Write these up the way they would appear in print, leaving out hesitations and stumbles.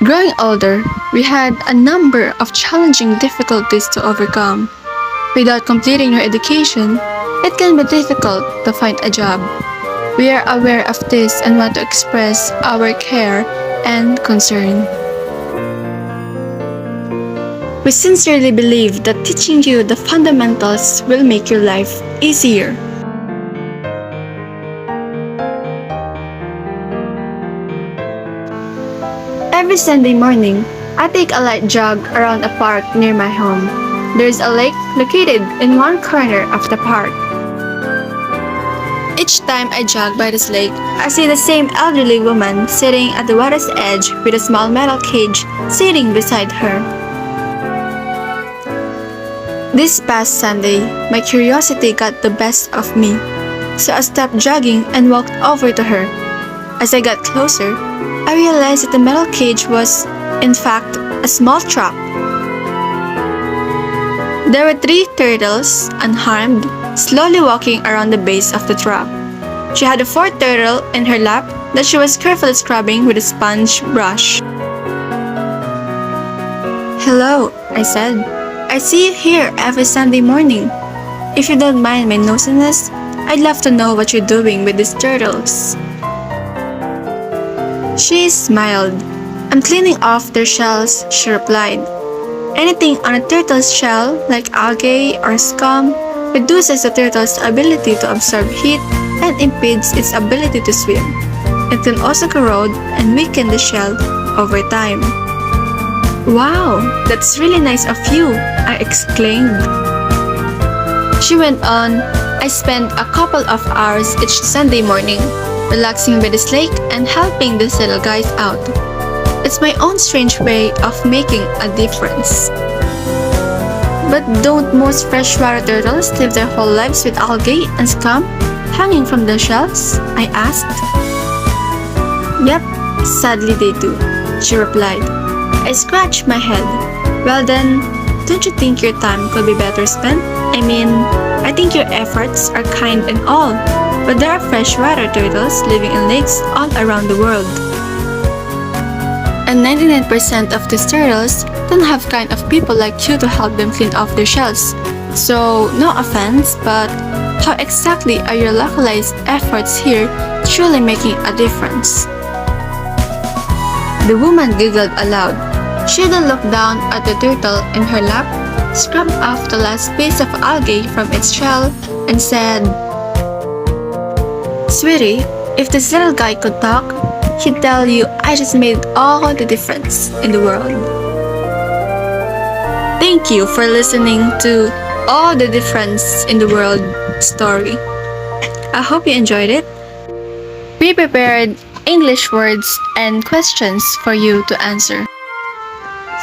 Growing older, we had a number of challenging difficulties to overcome. Without completing your education, it can be difficult to find a job. We are aware of this and want to express our care and concern. We sincerely believe that teaching you the fundamentals will make your life easier. Every Sunday morning, I take a light jog around a park near my home. There is a lake located in one corner of the park. Each time I jog by this lake, I see the same elderly woman sitting at the water's edge with a small metal cage sitting beside her. This past Sunday, my curiosity got the best of me, so I stopped jogging and walked over to her. As I got closer, I realized that the metal cage was, in fact, a small trap. There were 3 turtles, unharmed, slowly walking around the base of the trap. She had a 4th turtle in her lap that she was carefully scrubbing with a sponge brush. "Hello," I said. "I see you here every Sunday morning. If you don't mind my nosiness, I'd love to know what you're doing with these turtles." She smiled. "I'm cleaning off their shells," she replied. "Anything on a turtle's shell, like algae or scum, reduces the turtle's ability to absorb heat and impedes its ability to swim. It can also corrode and weaken the shell over time." "Wow, that's really nice of you," I exclaimed. She went on, "I spend a couple of hours each Sunday morning, relaxing by this lake and helping these little guys out. It's my own strange way of making a difference." "But don't most freshwater turtles live their whole lives with algae and scum hanging from their shells?" I asked. "Yep, sadly they do," she replied. I scratched my head. "Well then, don't you think your time could be better spent? I think your efforts are kind and all, but there are freshwater turtles living in lakes all around the world. And 99% of these turtles don't have kind of people like you to help them clean off their shells. So, no offense, but how exactly are your localized efforts here truly making a difference?" The woman giggled aloud. She then looked down at the turtle in her lap, scrubbed off the last piece of algae from its shell, and said, "Sweetie, if this little guy could talk, he'd tell you I just made all the difference in the world." Thank you for listening to All the Difference in the World story. I hope you enjoyed it. We prepared English words and questions for you to answer.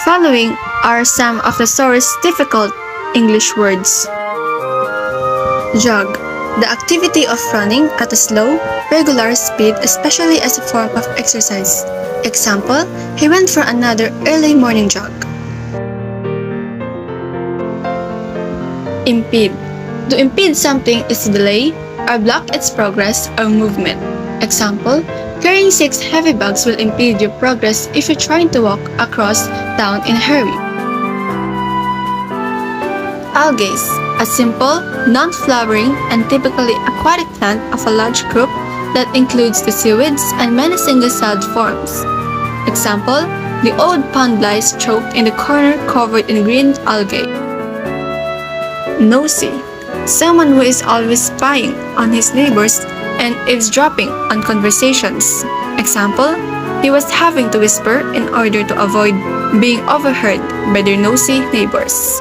Following are some of the story's difficult English words. Jog. The activity of running at a slow, regular speed, especially as a form of exercise. Example, he went for another early morning jog. Impede. To impede something is to delay or block its progress or movement. Example, carrying 6 heavy bags will impede your progress if you're trying to walk across town in a hurry. Algae. A simple, non-flowering, and typically aquatic plant of a large group that includes the seaweeds and many single-celled forms. Example, the old pond lies choked in the corner covered in green algae. Nosy. Someone who is always spying on his neighbors and eavesdropping on conversations. Example, he was having to whisper in order to avoid being overheard by their nosy neighbors.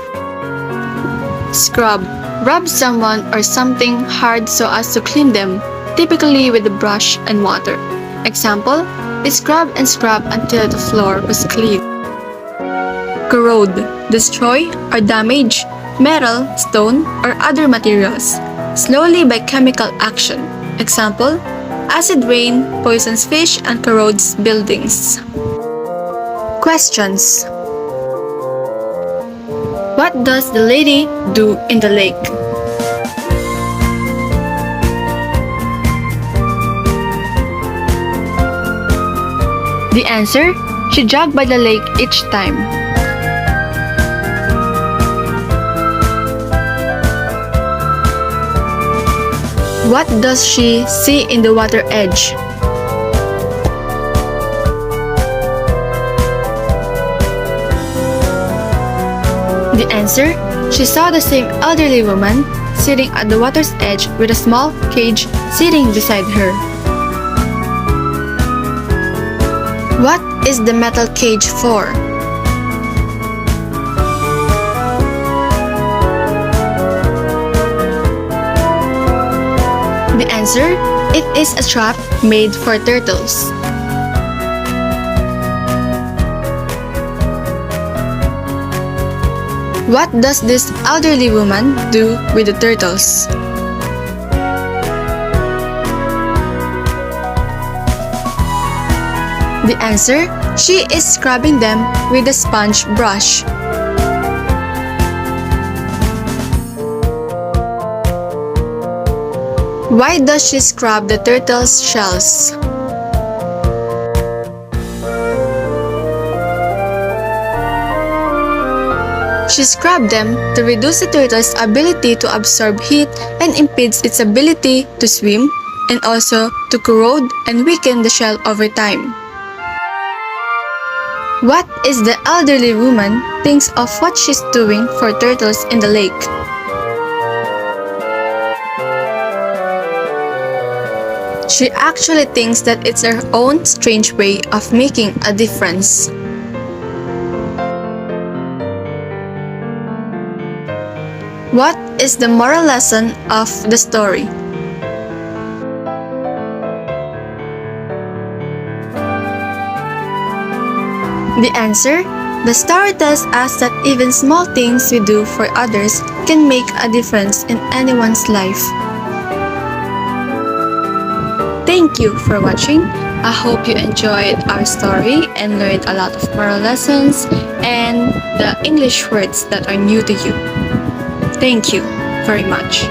Scrub. Rub someone or something hard so as to clean them, typically with a brush and water. Example, they scrub and scrub until the floor was clean. Corrode. Destroy or damage metal, stone, or other materials, slowly by chemical action. Example, acid rain poisons fish and corrodes buildings. Questions. What does the lady do in the lake? The answer, She jogged by the lake each time. What does she see in the water edge? The answer: she saw the same elderly woman sitting at the water's edge with a small cage sitting beside her. What is the metal cage for? The answer: it is a trap made for turtles. What does this elderly woman do with the turtles? The answer: she is scrubbing them with a sponge brush. Why does she scrub the turtle's shells? She scrubbed them to reduce the turtle's ability to absorb heat and impedes its ability to swim, and also to corrode and weaken the shell over time. What is the elderly woman thinks of what she's doing for turtles in the lake? She actually thinks that it's her own strange way of making a difference. What is the moral lesson of the story? The answer: the story tells us that even small things we do for others can make a difference in anyone's life. Thank you for watching. I hope you enjoyed our story and learned a lot of moral lessons and the English words that are new to you. Thank you very much.